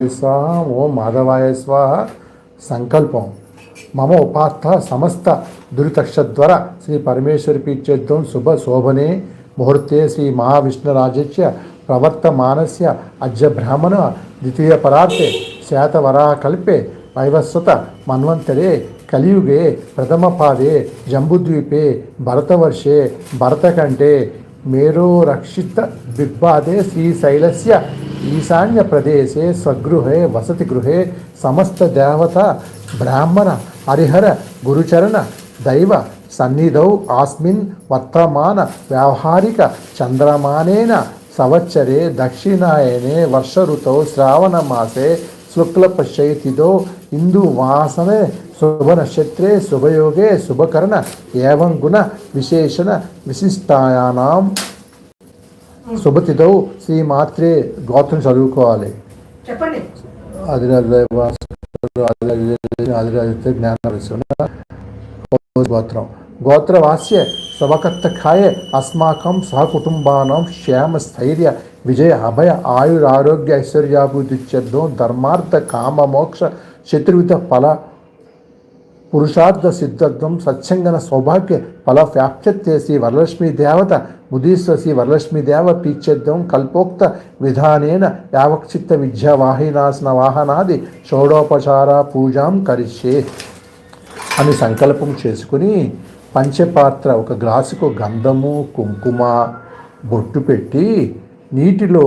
स्वाहा ओम माधवाय स्वाहा संकल्पम मम उपार्थ समस्त दुरितक्षद्वर श्री परमेश्वरी पीठ्योद्यम शुभ शोभने मुहूर्ते श्री महाविष्णुराज्य प्रवर्तमानस्य अद्य ब्राह्मण द्वितीय परार्थे शातवराहकल्पे वैवस्वत मन्वन्तरे कलियुगे प्रथम पादे जम्बूद्वीपे भरतवर्षे भरतकण्ठे मेरो रक्षित दिग्बाधे श्रीशैलस्य ईशान्य प्रदेशे स्वगृहे वसति गृहे समस्त देवता ब्राह्मण हरिहर गुरुचरण दैव सन्निधौ अस्मिन् वर्तमान व्यावहारिक चंद्रमानेन संवत्सरे दक्षिणायने वर्ष ऋतौ श्रावण मासे शुक्लपक्षयतिथौ इंदुवासने शुभ नक्षत्रे शुभयोगे शुभकर्ण एवं गुण विशेषण विशिष्टायानां శుభతిథౌ శ్రీ మాత్రే గోత్రం చదువుకోవాలి. చెప్పండి. గోత్రం గోత్రవాస్య శుభకర్తకాయ అస్మాకం సహకుటుంబానాం క్షేమ స్థైర్య విజయ అభయ ఆయురారోగ్య ఐశ్వర్యాభివృద్ధిత్యర్థం ధర్మార్థ కామ మోక్ష శత్రువిత ఫల పురుషార్థ సిద్ధార్థం సత్సంగన సౌభాగ్య ఫల వ్యాప్త్యత్తే శ్రీ వరలక్ష్మీ దేవత ముదీశ్వ శ్రీ వరలక్ష్మీ దేవ పీచ్యర్థం కల్పోక్త విధానేన యావక్షిత్త విద్యావాహినాసన వాహనాది షోడోపచార పూజాం కరిష్యే అని సంకల్పం చేసుకుని పంచపాత్ర ఒక గ్లాసుకు గంధము కుంకుమ బొట్టు పెట్టి నీటిలో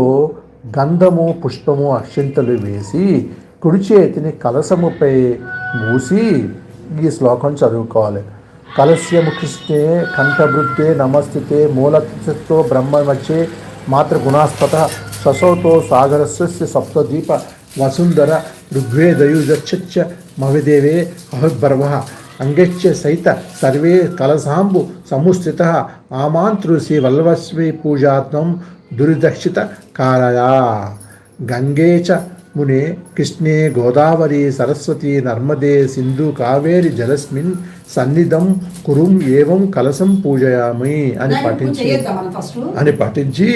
గంధము పుష్పము అక్షింతలు వేసి కుడి చేతిని కలసముపై మూసి ఈ శ్లోకం చదువుకోవాలి. కలస్యముఖిష్టే కంఠభృత్తే నమస్తుతే మూలతో బ్రహ్మవచ్చే మాతృగుణాస్పత ససౌతో సాగరస్య సప్తదీప వసుంధర ఋగ్వేదయుజచ్చ మవిదేవే అహుర్భర్వ అంగచ్చ సహిత సర్వే కలసాంబు సముస్థిత ఆమాంతృ శ్రీ వల్లభస్మి పూజాత్మం దురిదక్షిత కారయా గంగే చ మునే కృష్ణే గోదావరి సరస్వతి నర్మదే సింధు కావేరి జలస్మిన్ సన్నిధం కురుం ఏవం కలసం పూజయామి అని పఠించి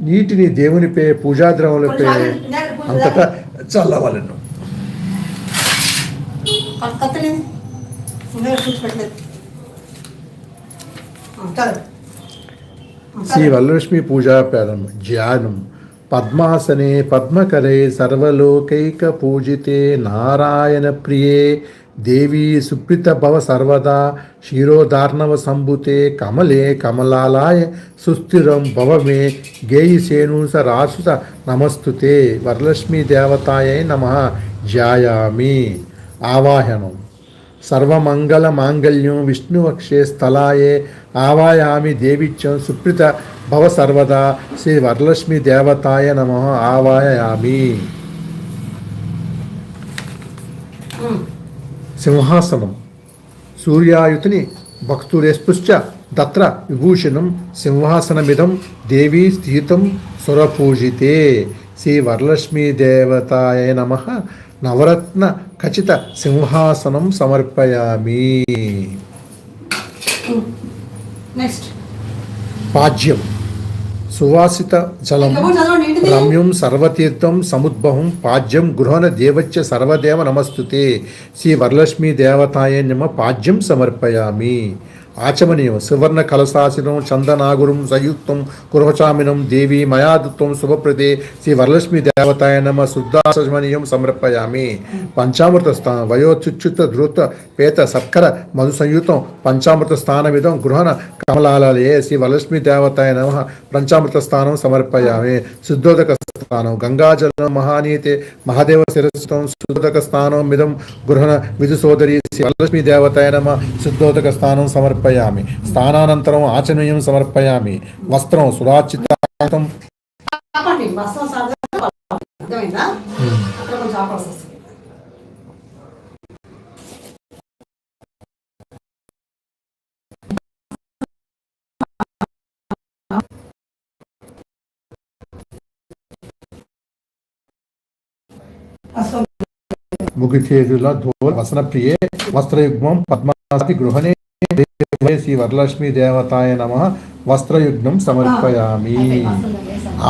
నీటిని దేవునిపై పూజాద్రవలపై అంతటా చల్లవలను. శ్రీ వరలక్ష్మి పూజా ధ్యానం. పద్మాసనే పద్మకరే సర్వలోకైక పూజితే నారాయణ ప్రియే దేవీ సుప్రీత భవ సర్వదా క్షీరోదార్ణవ సంభుతే కమలే కమలాలాయ సుస్థిరం భవమే గేయిసేనూస రాసుత నమస్తుతే వరలక్ష్మీ దేవతాయై నమః ధ్యాయామి. ఆవాహనం. సర్వమంగళ మాంగళ్యం విష్ణువక్షే స్థలాయే ఆవాయామి దేవిత్యం సుప్రీత భవ సర్వదా శ్రీ వరలక్ష్మీ దేవతాయ నమః ఆవాయామి. సింహాసనం. సూర్యాయుతిని భక్తురేస్పృశ్చ తత్ర విభూషణం సింహాసనమిదం దేవీ స్థితం సురపూజితే శ్రీ వరలక్ష్మీ దేవతాయ నమః నవరత్న ఖచిత సింహాసనం సమర్పయామి. పాజ్యం. సువాసిత జలం రమ్యం సర్వతీర్థం సముద్భవం పాజ్యం గృహణ దేవచ్చ సర్వదేవ నమస్తుతే శ్రీ వరలక్ష్మీ దేవతాయ నమః పాజ్యం సమర్పయామి. ఆచమనీయం. సువర్ణ కలశాసనం చందనాగురం సంయుక్తం గృహచామినం దేవీ మయాదుత్వం శుభప్రదే శ్రీ వరలక్ష్మీ దేవతాయ నమః శుద్ధాచమనీయం సమర్పయామి. పంచామృత స్థానం. వయోచుచ్యుత ధృత పేత సత్కర మధు సంయుతం పంచామృత స్థానమిదం గృహణ కమలాలయే శ్రీ వరలక్ష్మీ దేవతాయ నమః పంచామృత స్థానం సమర్పయామి. శుద్ధోదక స్థానం. గంగాజలం మహానీతే మహాదేవ శిరస్తం శుద్ధోదక స్థానం మిదం గృహణ విధు సోదరి శ్రీ వరలక్ష్మీ దేవతాయ నమః శుద్ధోదక స్థానం సమర్పయామి. స్థానానంతరం ఆచమనీయం సమర్పయామి. వస్త్రం. సురాచితం. ముగిచేతుల ధోల వసన ప్రియే వస్త్రయుగ్మం పద్మాసతి గృహణే శ్రీ వరలక్ష్మీ దేవతాయ నమః వస్త్రయుగ్నం సమర్పయామి.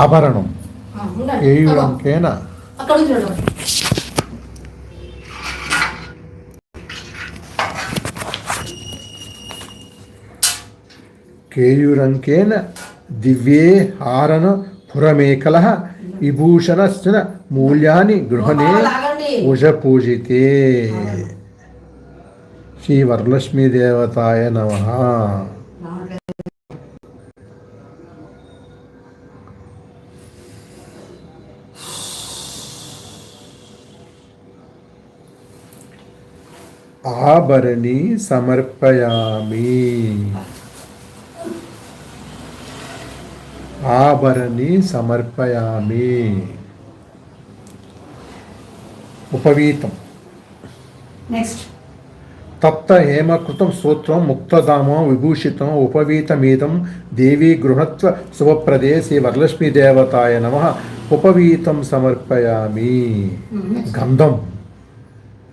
ఆభరణం. ఏయుడంకేన అక్కడ చూడండి. కేయూరంకేన దివ్యే హారన పురమేకలః విభూషణస్న మూల్యాని గృహణే ఉష పూజితే. శ్రీ వరలక్ష్మీ దేవతాయ నమః. ఆభరణి సమర్పయామి. ఆభరణి సమర్పయామి. ఉపవీతం. నెక్స్ట్ తప్త హేమకృతం స్తోత్రం ముక్తధామం విభూషితం ఉపవీతమీతం దేవీ గృహత్వ శుభప్రదే శ్రీ వరలక్ష్మీ దేవతాయ నమః. ఉపవీతం సమర్పయామి. గంధం.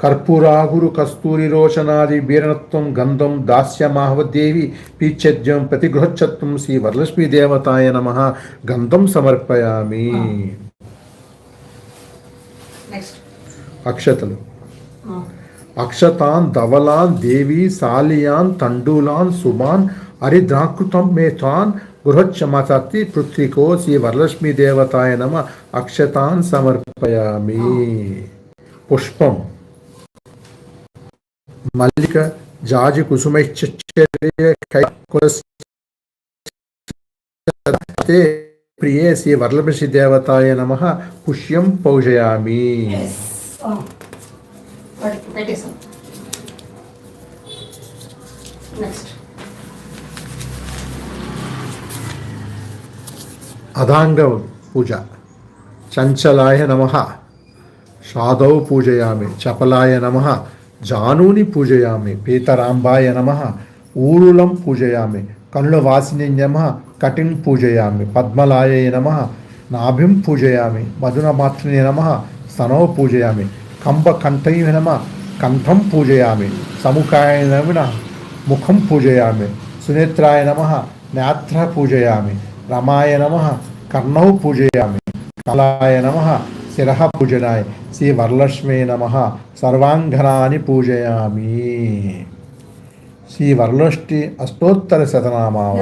కర్పూరాగురు కస్తూరి రోచనాది బీరణత్వం గంధం దాస్యమాహవదేవి పీచద్యం ప్రతిగృహచ్చత్వం శ్రీ వరలక్ష్మీ దేవతాయ నమః. గంధం సమర్పయామి. అక్షతలు. అక్షతాన్ ధవలాన్ దేవి సాలియాన్ తండూలాన్ శుభాన్ హరిద్రాకృతం మే తాన్ గృహచ్చమతి పృథ్వీకో శ్రీ వరలక్ష్మీ దేవతాయ నమః. అక్షతాన్ సమర్పయామి. పుష్పం. మల్లిక జాజి కుసుమైశ్చర్యే ప్రియే శ్రీ వరలక్ష్మీ దేవతాయ నమః. పుష్యం పూజయామి. అదాంగ పూజ. చంచలాయ నమః. షాదౌ పూజయామి. చపలాయ నమః. జానూని పూజయామి. పీతరాంబాయ నమః. ఊరులం పూజయామి. కనుల వాసిని నమః. కటిం పూజయామి. పద్మలాయ నమః. నాభిం పూజయామి. మధునమాత్రిని నమః. స్తనో పూజయామి. కంఠై నమః. కంఠం పూజయామి. సముఖాయ నమః. ముఖం పూజయామి. సునేత్రాయ నమః. నేత్ర పూజయామి. రమాయ నమః. కర్ణౌ పూజయామి. కమలాయ నమః. శిరః పూజనాయ. శ్రీ వరలక్ష్మీ నమః. సర్వాంగనాని పూజయామి. శ్రీ వరలక్ష్మి అష్టోత్తర శతనామావళి.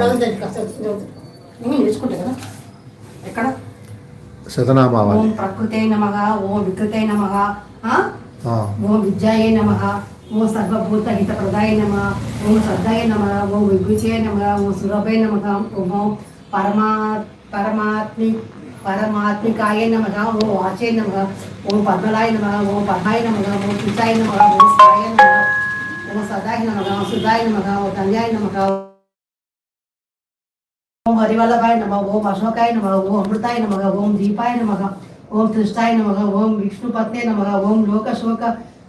శతనామావళి. ఓం ప్రకృతే నమః. ఓం వికృతే నమః. ఓం విద్యాయే నమః. ఓం సర్వభూత హిత ప్రదాయ నమః. ఓం శ్రద్ధాయ నమః. ఓం విభూచే నమః. ఓం సురభే నమః. ఓం పరమాత్మికాయ నమః. ఓం వాచే నమః. ఓం పద్మలాయ నమః. ఓం పద్మాయ నమః. ఓం పిచాయ నమః. ఓం స్వాయ నమః. ఓం సదాయ నమః. ఓం సుధాయ నమః. ఓం కళ్యాయ నమః. ఓం హరివల్లభాయ నమః. ఓం అశోకాయ నమః. ఓం అమృతాయ నమః. ఓం దీపాయ నమః. ఓం తృష్టాయ నమః. ఓం విష్ణుపత్నే నమః. ఓం లోకశోక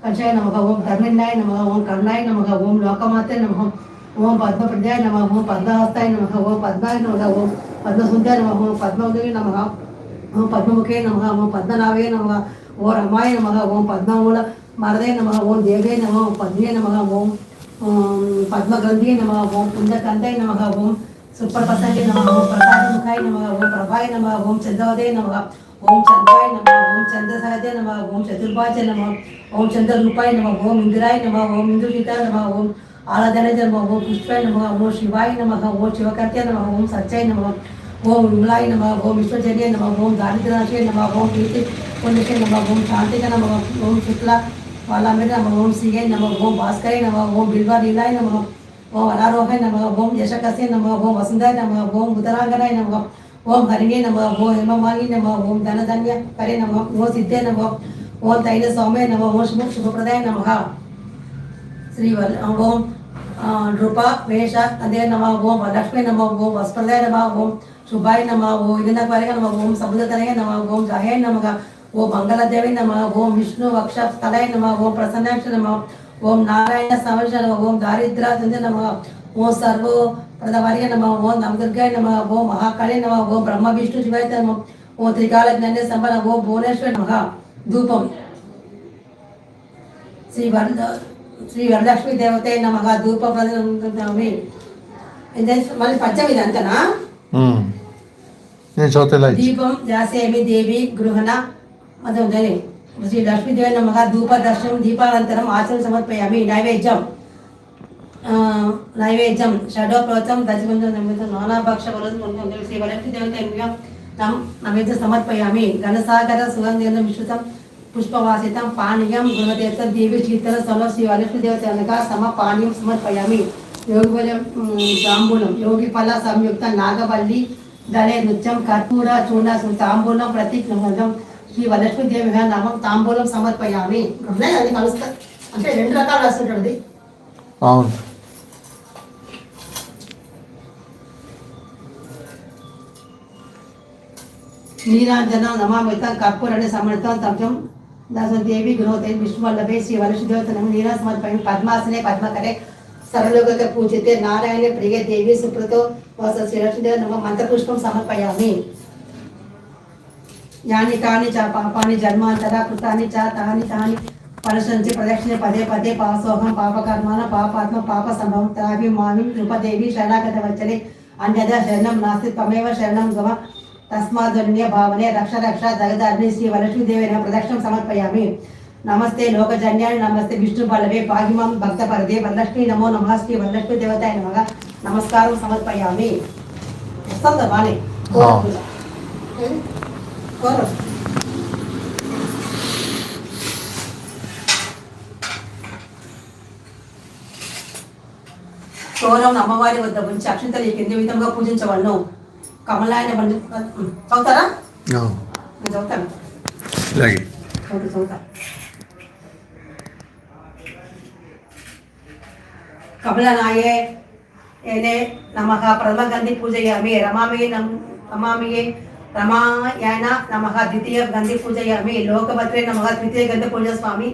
కంచాయ నమః. ఓం ధర్మిణాయ నమః. ఓం కర్ణాయ నమః. ఓం లోకమాతే నమః. ఓం పద్మప్రదాయ నమః. ఓం పద్మహస్తాయ నమః. ఓం పద్మాయ నమః. ఓం పద్మసుందర నమః. ఓం పద్మముఖే నమః. ఓం పద్మముఖే నమః. ఓం పద్మనాభే నమః. ఓం రమాయ నమః. ఓం పద్మమూల మరదే నమః. ఓం దేవే నమః. ఓం పద్మే నమః. ఓం పద్మగంధే నమః. ఓం పుణ్యకందే నమః. ఓం సుప్రపసంగే నమః. ఓం ప్రసాదముఖాయ నమః. ఓం ప్రభాయ నమః. ఓం చంద్రవదే నమః. ఓం చంద్రాయ నమః. ఓం చంద్రసహజే నమః. ఓం చతుర్భాజ నమః. ఓం చంద్రరూపాయ నమః. ఓం ఇందిరాయ నమః. ఓం ఇందుషితాయ నమః. ఓం ఆరాధనాయ నమః. ఓం పుష్పాయ నమః. ఓం శివాయ నమః. ఓం శివకర్త్యాయ నమః. ఓం సత్యాయ నమః. ఓం విమలాయ నమః. ఓం విశ్వజన్య నమః. ఓం దారిద్ర్యనాశయ నమః. ఓం కీర్తి పుణ్యశయ నమః. ఓం శాంతిక నమః. ఓం శుక్ల వాలాంబిక నమః. ఓం శ్రీయ నమః. ఓం భాస్కరాయ నమః. ఓం బిల్వ లీలాయ నమః. ఓం అనారోహాయ నమః. ఓం యశకస్య నమః. ఓం వసుంధరాయ నమః. ఓం ఉదరాంగనాయ నమః. ఓం హరిణే నమః. ఓం హేమమాలిని నమః. ఓం ధనధన్య కరే నమః. ఓం సిద్ధే నమః. ఓం తైల సౌమ్య నమః. ఓం శుభప్రదాయ నమః. శ్రీ ఓం నృప వేష అదే నమః. ఓం లక్ష్మీ నమః. ఓం వస్త్రదాయ నమః. ఓం శుభాయ నమః. ఓం ఇగనకరయ నమః. ఓం సముద్రతనయ నమః. ఓం జాహ్యాయ నమః. ఓం మంగళదేవి నమః. ఓం విష్ణు వక్ష స్థలాయ నమః. ఓం ప్రసన్నాక్ష నమః. ఓం నారాయణ సమర్ష నమః. ఓం దారిద్ర సంజ నమః. ఓం సర్వ ప్రదవర్య నమః. ఓం నవదుర్గాయ నమః. ఓం మహాకాళే నమః. ఓం బ్రహ్మ విష్ణు శివాయ నమః. ఓం త్రికాల జ్ఞాన సంపన్న. ఓం భువనేశ్వర నమః. ధూపం. శ్రీ వరలక్ష్మీ దేవతే నమః. ధూప ప్రదమి. మళ్ళీ పచ్చమి అంతనా దీపం దాసేమి దేవి గృహణ అదే శ్రీ లక్ష్మీదేవి నమః ధూప దర్శనం దీపానంతరం ఆచరణ సమర్పయామి. నైవేద్యం షడోప్రోతం దశమంజం నైవేద్యం నానాభక్ష శ్రీ వరలక్ష్మీదేవత నైవేద్యం సమర్పయామి. ఘనసాగర సుగంధం విశ్రుతం పుష్పవాసితం పానీయం గుణదేవత దేవి శీతల సలో శ్రీ వరలక్ష్మీదేవత అనగా సమ పానీయం సమర్పయామి. యోగి ఫల సంయుక్త నాగవల్లి దళే నృత్యం కర్పూర చూడ తాంబూలం ప్రతిగ్రహం శ్రీ వరలక్ష్మీదేవి నామం తాంబూలం సమర్పయామి. అది కలుస్తా అంటే 2 రకాలు వస్తుంటుంది. అవును. నీరాంజనం నమామితం కర్పూరణ సమర్థం తమజం దశదేవి గృహోదయ విష్ణువల్లభే శ్రీ వరలక్ష్మీదేవత నీరా సమర్పయామి. పద్మాసనే పద్మకరే సరళోగత పూజితే నారాయణ ప్రియ దేవి సుప్రతో వాస శ్రీ లక్ష్మీదేవి నమ మంత్రపుష్పం సమర్పయామి. యాని కాని చ పాపాని జన్మాంతర కృతాని చ తాని తాని పరశంచి ప్రదక్షిణ పదే పదే పాసోహం పాపకర్మాన పాపాత్మ పాప సంభవం తావి మామి కృపదేవి శరణాగత వచ్చలే అన్యద శరణం నాస్తి త్వమేవ శరణం గమ తస్మాదున్య భావనే రక్ష రక్ష జగదార్ని శ్రీ వరలక్ష్మీదేవి ప్రదక్షిణం సమర్పయామి. నమస్తే లోకజన్యాన్ని నమస్తే విష్ణు బలవే పాగిమం భక్త పరదే వరలక్ష్మి నమో నమః శ్రీ వరలక్ష్మీ దేవతాయ నమః నమస్కారం సమర్పయామి. వస్తుందా బానే చోరం అమ్మవారి వద్ద ఉంచి అక్షంతలు ఈ కింది విధంగా పూజించవలను. కమలాయన బండి చదువుతారా? నేను చదువుతాను. చదువుతా. కమలనాయే ఏనే నమః ప్రథమ గంధి పూజయామి. రమాయణ నమః ద్వితీయ గంధి పూజయామి. లోకభద్రే నమః తృతీయ గంధి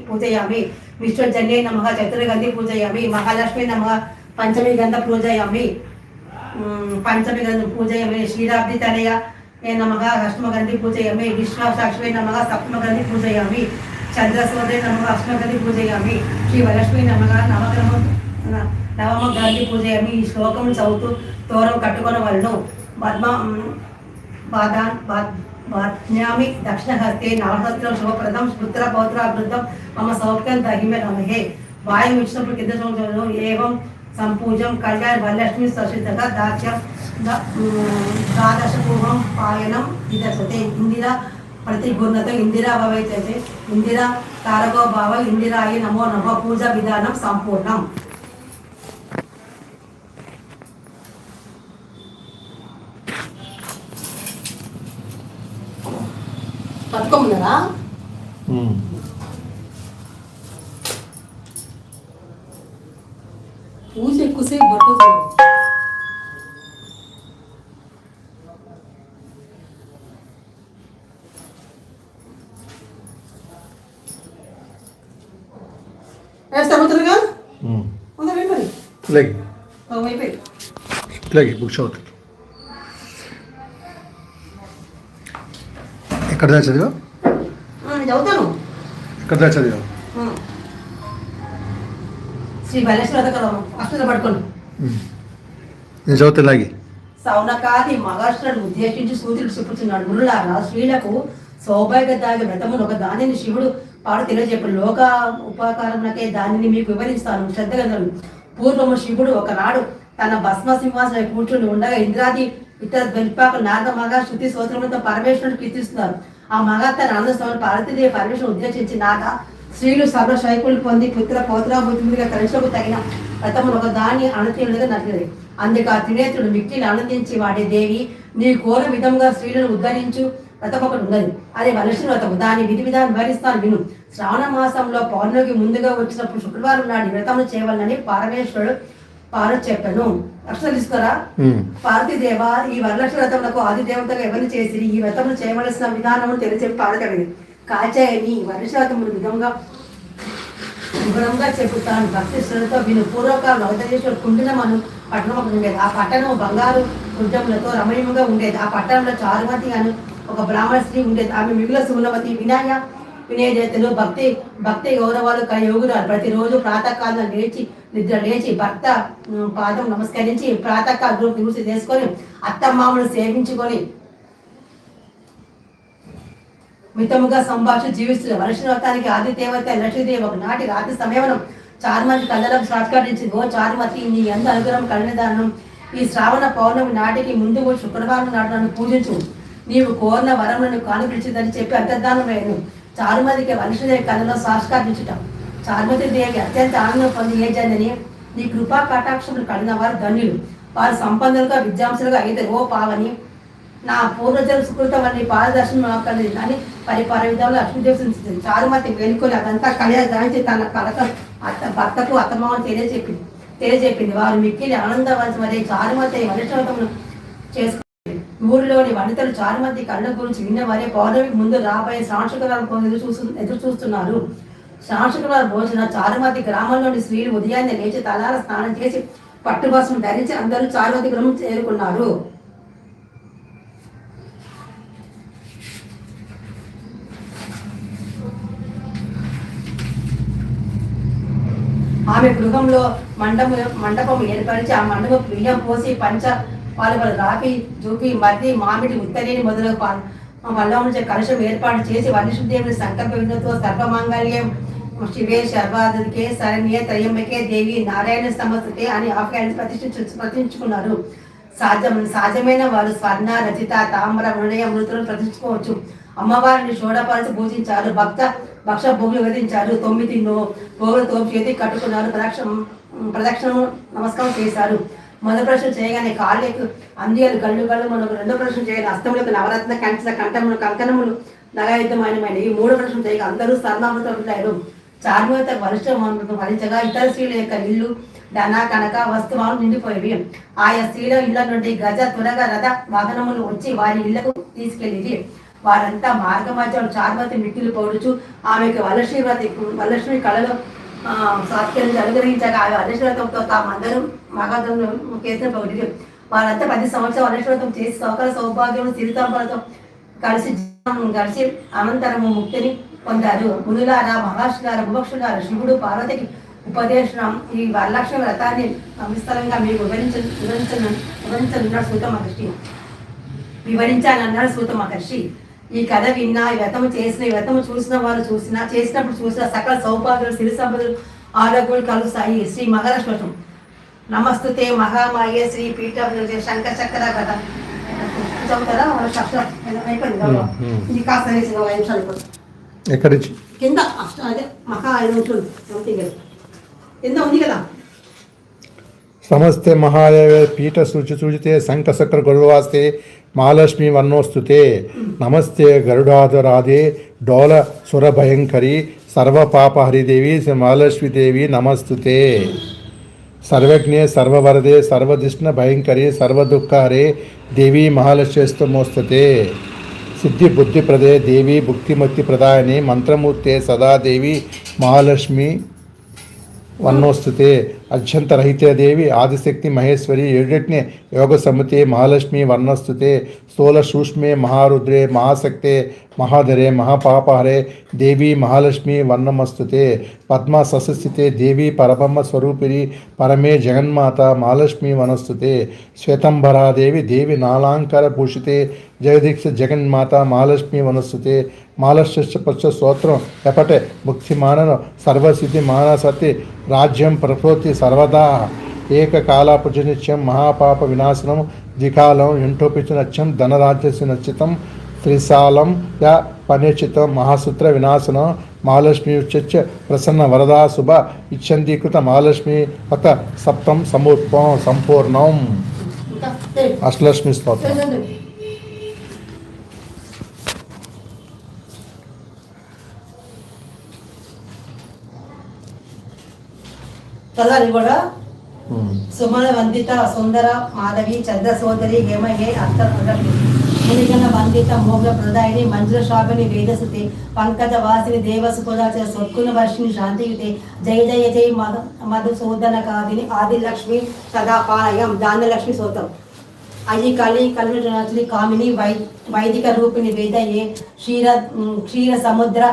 పూజయామి. విశ్వజన్యే నమః చతుర్గంధి పూజయామి. మహాలక్ష్మి నమః పంచమి గంధ పూజయామి. క్షీరాబ్ది తనయ నమః అష్టమగంధి పూజయామి. విశ్వాసాక్షి నమః సప్తమగంధి పూజయామి. చంద్రసూర్య నమః అష్టమగంధి పూజయామి. శ్రీ వరలక్ష్మి నమః నవమ గంధి పూజయామి. ఈ శ్లోకం చదువుతూ తోరం కట్టుకొనవలను. బాధ్యామి దక్షిణహస్తే నవహస్త్రం శుభప్రదం పుత్ర పౌత్రాభివృద్ధం మమ సౌఖ్యం దహిమే నమహే. వాయుం ఇచ్చినప్పుడు కింద సంవత్సరంలో ఏవం సంపూజం కళ్యాణ వరలక్ష్మి సశిద్ధంగా ద్వాదశపూర్వం పాయనం విదర్శతే. ఇందిరా ప్రతిగుణత ఇందిరా భవైతే ఇందిరా తారకో భావ ఇందిరాయి నమో నమః. పూజా విధానం సంపూర్ణం. పట్టుకోమున్నారా? పూజ ఎక్కువసేపు పట్టుకో. వేస్తామంటారుగా బుక్ చదువుతా. ఎక్కడ దా చదివా? చదువుతాను. ఎక్కడ దా చదివా? శ్రీ బలేశ్వర అక్షరం పట్టుకోండి. నేను చదువుతా లాగి. సౌనకాది మహర్షులను ఉద్దేశించి సూత్రుడు చెప్పుతున్నాడు. మునులారా, స్త్రీలకు సౌభాగ్యదాగి వ్రతమును ఒక దానిని శివుడు పాడు తెలియజెప్పు. లోక ఉపకారమునకే దానిని మీకు వివరిస్తాను. శ్రద్ధగా పూర్వము శివుడు ఒకనాడు తన భస్మ సింహాసన కూర్చుని ఉండగా ఇంద్రాది ఇతర బెల్పాకులు నారద మగ శృతి స్తోత్రములతో పరమేశ్వరుడు కీర్తిస్తున్నారు. ఆ మగ తన ఆనందస్వామి పార్వతీదేవి పరమేశ్వరుడు ఉద్దేశించి నాగా స్త్రీలు సర్వ శైకులు పొంది పుత్ర పౌత్రాభూతిగా కలిసినకు తగిన వ్రతమును ఒక దాని అణతీయుడిగా నడిచినది. అందుకు ఆ త్రినేత్రుడు మిక్కిలి ఆనందించి వాడే దేవి, నీ కోర విధంగా స్త్రీలను ఉద్ధరించు వ్రతం ఒకటి ఉన్నది. అదే వరలక్ష్మి వ్రతము. దాని విధి విధానం వివరిస్తాను విను. శ్రావణ మాసంలో పౌర్ణమికి ముందుగా వచ్చినప్పుడు శుక్రవారం నాడు వ్రతమును చేయవాలని పరమేశ్వరుడు చెప్పాను. అక్షరం తీసుకురా. పార్వతీదేవ, ఈ వరలక్ష్మి వ్రతములకు ఆది దేవతగా ఎవరిని చేసి ఈ వ్రతమును చేయవలసిన విధానము తెలియజెప్పి పార్వతి కాచాయని వరలక్ష్మి వ్రతమును వివరంగా చెబుతాను. భక్తి శ్రద్ధతో విను. పూర్వకాలం నవతేశ్వర కుండినమను పట్టణం ఒకటి ఉండేది. ఆ పట్టణం బంగారు కుటుంబంతో రమణీయంగా ఉండేది. ఆ పట్టణంలో చారుమతి అని ఒక బ్రాహ్మణ స్త్రీ ఉండేది. ఆమె మిగుల సుమనవతి వినయదేతలు భక్తి గౌరవాలు యోగురాలు. ప్రతిరోజు ప్రాతకాలం నిద్ర లేచి భర్త పాదం నమస్కరించి ప్రాతకాల నివృత్తి చేసుకొని అత్తమామను సేవించుకొని మితముగా సంభాషణ జీవిస్తున్న వర్ష వ్రతానికి ఆది దేవత లక్ష్మీదేవి ఒకనాటి రాత్రి సమయవనం చారుమతి కళ్ళలకు సాక్షాత్కరించింది. ఓ చారుమతి, నీ అందు అనుగ్రహం కరుణదానం ఈ శ్రావణ పౌర్ణమి నాటికి ముందు శుక్రవారం నాడు నన్ను పూజించు. నీవు కోరిన వరములను కానుకరించిందని చెప్పి అంతర్ధానం వేయను. చారుమతికి వర్షదేవి కళ్ళలో సాక్షాత్కరించుట. చారుమతి దేవి అత్యంత ఆనందం పొంది ఏ జనని నీ కృపా కటాక్షములు కలిగిన వారు ధన్యులు. వారు సంపన్నులుగా విద్యాంసులుగా అయితే ఓ పావని, నా పూర్వజల సుకృతం అని పాదదర్శనం కలిగింది అని పరిపాల విధాలు లక్ష్మీదేవి సూచించింది. చారుమతి వేలుకొని అదంతా కలిసి దానికి తన కలక భర్తకు అత్తమామని తెలియజెప్పింది. వారు మిక్కిలి ఆనందవంతమై చారుమతి వర్షవ్రతమును చేసుకుంది. ఊరిలోని వనితలు చారుమతి కళ్ళ గురించి విన్నవారే పౌర్ణమికి ముందు రాబోయే శ్రావణ కోసం ఎదురు చూస్తున్నారు. శ్రావణ భోజన చారుమతి గ్రామంలోని స్త్రీలు ఉదయాన్నే లేచి తలాల స్నానం చేసి పట్టువస్త్రం ధరించి అందరూ చారుమతి గ్రామం చేరుకున్నారు. ఆమె గృహంలో మండపం ఏర్పరిచి ఆ మండపం బియ్యం పోసి పంచ పాలు రాపి జూపి మర్రి మామిడి ఉత్తరేని మొదలగు వల్ల నుంచి కలుషం ఏర్పాటు చేసి వరలక్ష్మీదేవిని సంకల్ప విధంతో సర్వమాంగళ్యం శివే శర్వాదికే శరణ్యే త్రయంబకే దేవి నారాయణ సమస్తుతే అని ఆఫ్ఘాన్ ప్రతిష్ఠించుకున్నారు. సాధ్యమైన వారు స్వర్ణ రచిత తామ్ర మృణయ మృతులను ప్రతిష్ఠించుకోవచ్చు. అమ్మవారిని షోడపరిచి పూజించారు. భక్ష భోగులు విధించారు. 9 భోగులతో చేతి కట్టుకున్నారు. ప్రదక్షిణము నమస్కారం చేశారు. మొదటి ప్రశ్న చేయగానే కాళ్ళకు అందియాలు గళ్ళు మనకు రెండో ప్రశ్న చేయగానే అస్తములకు నవరత్న కంఠములు కంకణములు నగాయుద్ధమైనవి. ఈ మూడో ప్రశ్న చేయగా అందరూ స్వర్ణామృతారు. చార్మత వరుషామృతం భరించగా ఇతర స్త్రీల యొక్క ఇల్లు ధన కనక వస్తువులు నిండిపోయేవి. ఆయా స్త్రీల ఇళ్ల నుండి గజ త్వరగా రథ వాహనములు వచ్చి వారి ఇళ్లకు తీసుకెళ్ళేది. వారంతా మార్గ మధ్యలో చార్మతి మిక్కిలు పౌడుచు ఆమెకు వరలక్ష్మి కళలో సాత్కరించి అనుగ్రహించగా ఆమె వరలక్ష్మీవ్రతంతో తామందరూ మగధంలో కేసిన పౌడి. వారంతా 10 సంవత్సరాలు వరలక్ష్మీవ్రతం చేసి సౌకర్య సౌభాగ్యం సిరితంపలతో కలిసి అనంతరము ముక్తిని పొందారు. మునులారా, మహర్షులారా, ముముక్షులారా, శివుడు పార్వతికి ఉపదేశం ఈ వరలక్ష్మి వ్రతాన్ని విస్తరంగా మీకు వివరించానన్నాడు సూత మహర్షి. ఈ కథ విన్నా, ఈ వ్రతము చేసిన, ఈ వ్రతము చూసిన వారు చేసినప్పుడు చూసిన సకల సౌభాగ్యాలు సిరి సంపదలు ఆరోగ్యాలు కలుస్తాయి. శ్రీ మహాలక్ష్మి నమస్తుతే మహామాయ శ్రీ పీఠ శంకర చక్ర కథ చదువుతారా? అయిపోయింది కాస్త ఎక్కడి కింద అదే మహా కింద ఉంది కదా. సమస్తే మహాదేవ పీఠ సూచితే శంఖచక్ర గరుడవాస్తే మహాలక్ష్మి వర్ణోస్తుతే. నమస్తే గరుడాధరాధే డోల సురభయంకరి సర్వపాపహరిదేవి శ్రీ మహాలక్ష్మీదేవి నమస్తుతే. సర్వజ్ఞే సర్వవరదే సర్వదిష్ణ భయంకరి సర్వదుఃఖహరే దేవి మహాలక్ష్మీస్తమోస్తుతే. సిద్ధి బుద్ధిప్రదే దేవి భుక్తిముక్తి ప్రదాయని మంత్రమూర్తే సదా దేవి మహాలక్ష్మి వన్నోస్తుతే. అత్యంతరహితే దేవి ఆదిశక్తి మహేశ్వరి ఏడెట్నే యోగ సమ్మతే మహాలక్ష్మి వర్ణస్తుతే. స్థూల సూక్ష్మే మహారుద్రే మహాశక్తే మహాధరే మహాపాపహరే దేవి మహాలక్ష్మి వర్ణమస్తుతే. పద్మ సస్యస్థితే దేవి పరబ్రహ్మ స్వరూపిణి పరమే జగన్మాత మహాలక్ష్మి వనస్తుతే. శ్వేతంబరాదేవి దేవి నాలాంకర భూషితే జగదీక్ష జగన్మాత మహాలక్ష్మి వనస్తుతే. మహాలక్ష్మి పచ్చ స్తోత్రం ఎపటే ముక్తిమానన సర్వసిద్ధి మానసతి రాజ్యం ప్రకృతి సర్వదా ఏకకాలాపుజనిత్యం మహాపాప వినాశనం ద్వికాలం ఇంటోపిచనత్యం ధనరాజ్యస్య నచ్చితం త్రిశాలం యా పనిచితం మహాసూత్ర వినాశనం మహాలక్ష్మి ఉచ్చ ప్రసన్న వరదా శుభ ఇచ్చందీకృత మహాలక్ష్మి పత సప్తం సంపూర్ణం. అష్టలక్ష్మి స్తోత్రం. చదవాలి కూడా. సుమన వందిత సుందర మాధవి చంద్ర సోదరి హేమహే మునిగణ వందిత మోగ్ల ప్రదాయిని మంజుల శాపిని వేదసుతే పంకజ వాసిని దేవసుకులాచ సొత్కుల వర్షిని శాంతియుతే జయ జయ జయ మధుసూదన కాదిని ఆదిలక్ష్మి సదాపాలయం ధాన్యలక్ష్మి సోతం. అయి కలి కామిని వైదిక రూపిణి వేదయే క్షీర సముద్ర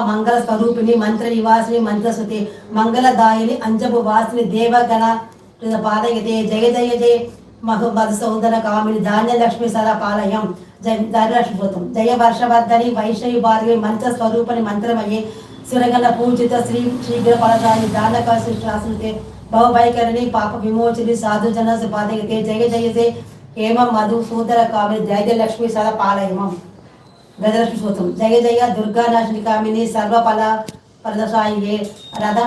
మంగళ స్వరూపిణి మంత్ర నివాసిని మంత్రసుతే మంగళదాయిని అంజపు వాసిని దేవగణ పాదయతే జయ జయ జయ మధుసౌదన కామిని ధాన్యలక్ష్మి సదా పాలయం ధనలక్ష్మి స్తోత్రం. జయ వర్షవర్ధని వైష్ణవి భార్గవి మంత్ర స్వరూపని మంత్రమయ్యే సురగల పూజిత శ్రీ శీఘ్ర ఫలదాని దానక సృష్టి భవభైకరణి పాప విమోచని సాధుజన సుపాదయతే జయ జయతే హేమం మధు సూదర కామిని జయలక్ష్మి సద పాలయమం. గజలక్ష్మి స్తోత్రం. జయ జయ దుర్గా నాశిని కామిని సర్వఫల ప్రదశాయియే రథ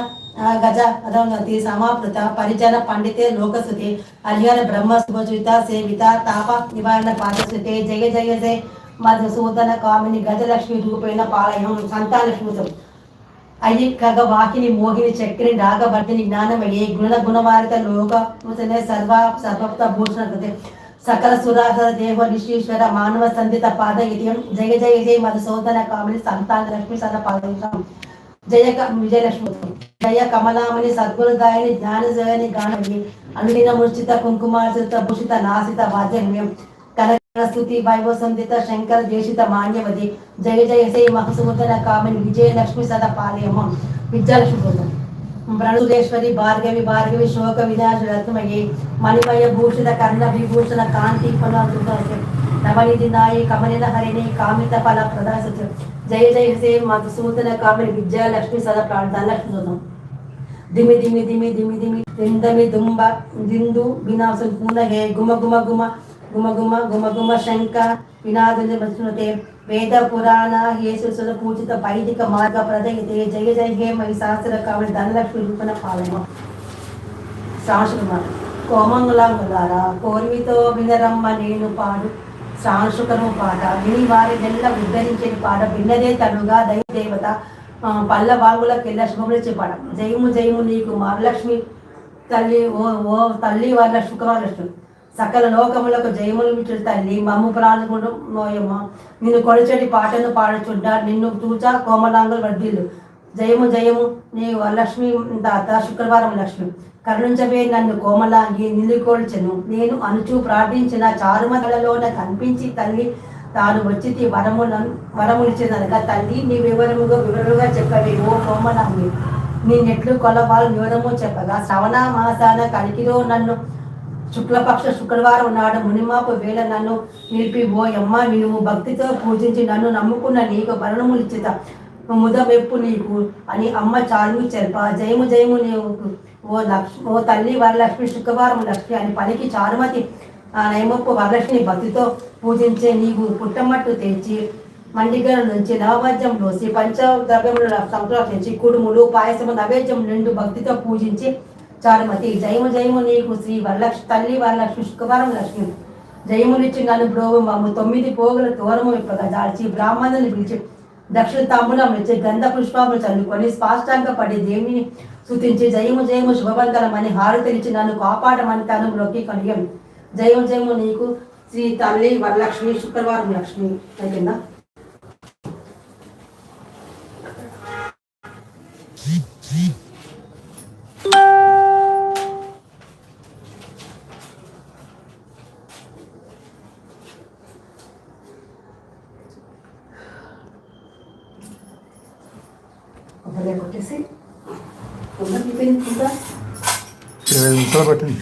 గజ అధోన్నతి సమాప్లుత పరిజన పండితే లోకసుతే అర్యన బ్రహ్మ శుభజుత సేవిత తాప నివారణ పాదసుతే జయ జయ జయ మధుసూదన కామిని గజలక్ష్మి రూపేణ పాలయం. సంతానలక్ష్మి అయ్యి కగ వాకిని మోహిని చక్రి నాగవర్ధిని జ్ఞానమయ్యే గుణవారిత లోక సర్వప్త భూషణ కృతే సకల సురాధర దేవ ఋషీశ్వర మానవ సంధిత పాదగిరియం. జయ జయ జయ మధుసూదన కామిని సంతానలక్ష్మి సద పాదం. విజయలక్ష్మి జయ కమలామణి సద్గురుదాయని జ్ఞానజయని గానవి అనుదిన ముర్చిత కుంకుమార్జిత భూషిత నాసిత వాద్యమ్యం కనకస్తుతి వైభవసంధిత శంకర దేశిత మాన్యవతి. జయ జయ శ్రీ మహసూదన కామిని విజయలక్ష్మి సద పాలయమం. విద్యాలక్ష్మి స్తోత్రం. ప్రణుదేశ్వరి భార్గవి భార్గవి శోక వినాశ రత్నమయ్యే మణిమయ భూషిత కర్ణ విభూషణ కాంతి నవనిధి నాయి కమలిన హరిణి కామిత ఫల ప్రదర్శిత. జయ జయ శ్రీ మధుసూదన కామిని విద్యాలక్ష్మి సద ధనలక్ష్మి స్తోత్రం. దిమి దిమి దిమి దిమి దిమి దిందమి దుంబ దిందు వినాశం పూర్ణహే గుమ గుమ గుమ గుమ గుమ గుమ గుమ శంక వినాదుని వస్తునతే వేద పురాణ హేసుల పూజిత వైదిక మార్గ ప్రదయతే. జయ జయ హే మహి శాస్త్ర కామిని ధనలక్ష్మి రూపణ పాలన. శ్రావణశుకుమార్ కోమంగళాంగులారా కోరివితో వినరమ్మ నేను పాడు శ్రావణశుకరము పాట విని వారి నెల్ల ఉద్ధరించిన పాట విన్నదే తనుగా దైవదేవత పల్లవాంగులకెళ్ళ శుభములిచ్చే పాట. జయము జయము నీకు మహాలక్ష్మి తల్లి ఓ తల్లి వాళ్ళ శుక్రవారలక్ష్మి సకల లోకములకు జయములు విచ్చుడు తల్లి మమ్ము ప్రాణుడు నోయమ్మ నిన్ను కొడిచెడి పాటను పాడుచుడ్డ నిన్ను తూచా కోమలాంగులు వడ్డీలు. జయము జయము నీ వరలక్ష్మి తాత శుక్రవారం లక్ష్మి కరుణించవే నన్ను కోమలాంగి నిలుకొల్చెను నేను అనుచూ ప్రార్థించిన చారుమతలలోన కనిపించి తల్లి తాను వచ్చి వరములిచ్చినక తల్లి నీ వివరముగా చెప్పవే ఓ కోమలాంగి నీ నెట్లు కొలబాలు వివరము చెప్పగా శ్రవణ మాసాన కలికిలో నన్ను శుక్లపక్ష శుక్రవారం నాడు మునిమాపు వేళ నన్ను నిలిపి ఓ అమ్మ నువ్వు భక్తితో పూజించి నన్ను నమ్ముకున్న నీకు భరణములిచ్చిత ముదవెప్పు నీకు అని అమ్మ చాలు చెల్ప. జయము జయము నీవు ఓ తల్లి వరలక్ష్మి శుక్రవారం లక్ష్మి అని పలికి చారుమతి నయమొప్పు వరలక్ష్మి భక్తితో పూజించే నీవు పుట్టమట్టు తెచ్చి మండిగల నుంచి నవభాజ్యం లోసి పంచద్రవ్యములు సంప్రోక్షించి కుడుములు పాయసము నైవేద్యం నిండు భక్తితో పూజించి చారుమతి. జయము జయము నీకు శ్రీ వరలక్ష్మి తల్లి వరలక్ష్మి శుక్రవారం లక్ష్మి జయమునిచ్చి నన్ను బ్రోవు మమ్ము 9 పోగుల తోరము విప్పగా దాల్చి బ్రాహ్మణుని పిలిచి దక్షిణ తాంబూలం ఇచ్చి గంధ పుష్పములు చల్లుకొని స్పాష్టాంగ పడి దేవుని స్తుతించి జయము జయము శుభబంధనమని హారతినిచ్చి నన్ను కాపాడమని తను మొక్కి కలిగం. జయము జయము నీకు శ్రీ తల్లి వరలక్ష్మి శుక్రవారం లక్ష్మి. అయిపోయిందా? కొట్టేసి 20 నిమిషాలు పట్టింది.